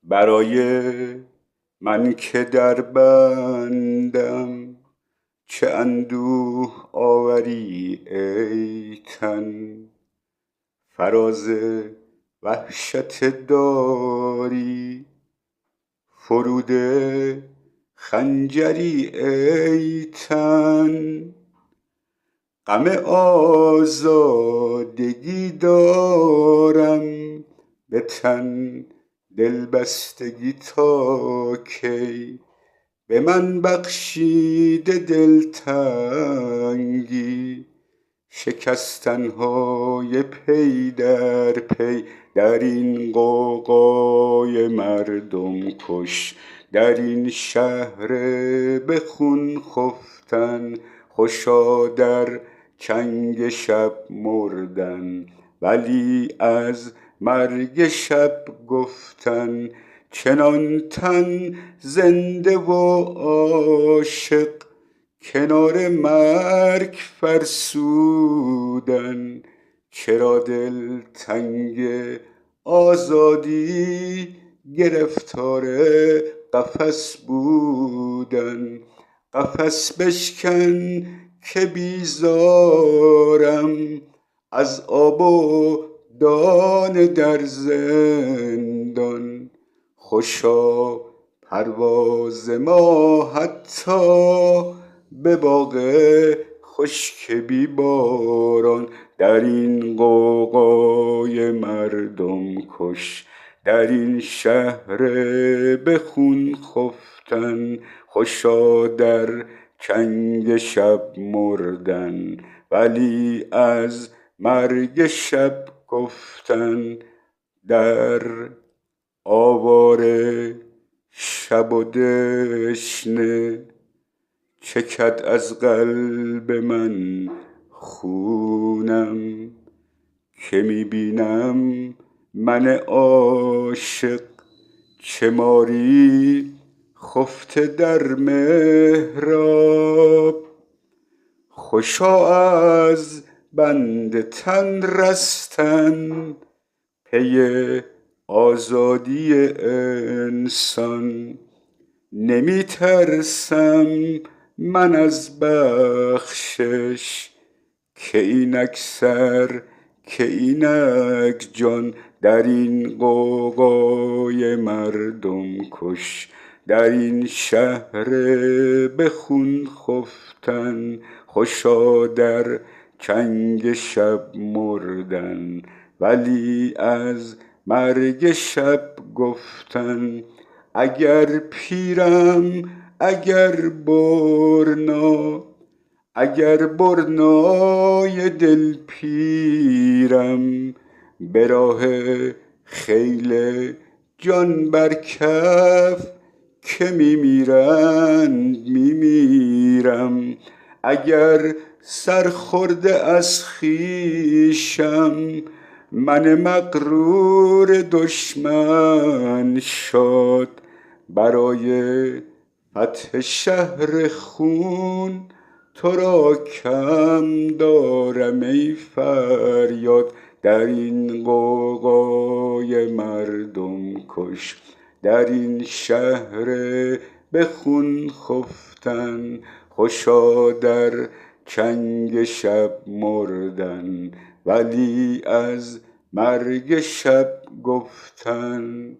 برای من که در بندم چه اندوه آوری ای تن. فراز وحشت داری، فرود خنجری ای تن. غم آزادگی دارم به تن، دلبستگی تا کی؟ به من بخشیده دلتنگی، شکستن های پی در پی. در این غوغای مردم کش، در این شهر به خون خفتن، خوشا در چنگ شب مردن ولی از مرگ شب گفتن. چنان تن زنده و عاشق کنار مرگ فرسودن. چرا دل تنگ آزادی گرفتار قفس بودن؟ قفس بشکن که بیزارم از آب و دانه در زندان. خوشا پرواز ما حتی به باغ خشک بی باران. در این غوغای مردم کش، در این شهر به خون خفتن، خوشا در چنگ شب مردن ولی از مرگ شب گفتن. در آواره شب و دشنه چکد از قلب من خونم، که می بینم من عاشق چه ماری خفته در محراب. خوشا از بند تن رستن پی آزادی انسان. نمی ترسم من از بخشش، که اینک سر که اینک جان. در این غوغای مردم کش، در این شهر به خون خفتن، خوشا در چنگ شب مردن ولی از مرگ شب گفتن. اگر پیرم اگر برنا، اگر برنای دل پیرم، به راه خیل جان بر کف که می میرند می میرم. اگر سرخورده از خویشم، من مغرور دشمن شاد، برای فتح شهر خون تو را کم دارم ای فریاد. در این غوغای مردم کش، در این شهر به خون خفتن، خوشا در چنگ شب مردن ولی از مرگ شب گفتن.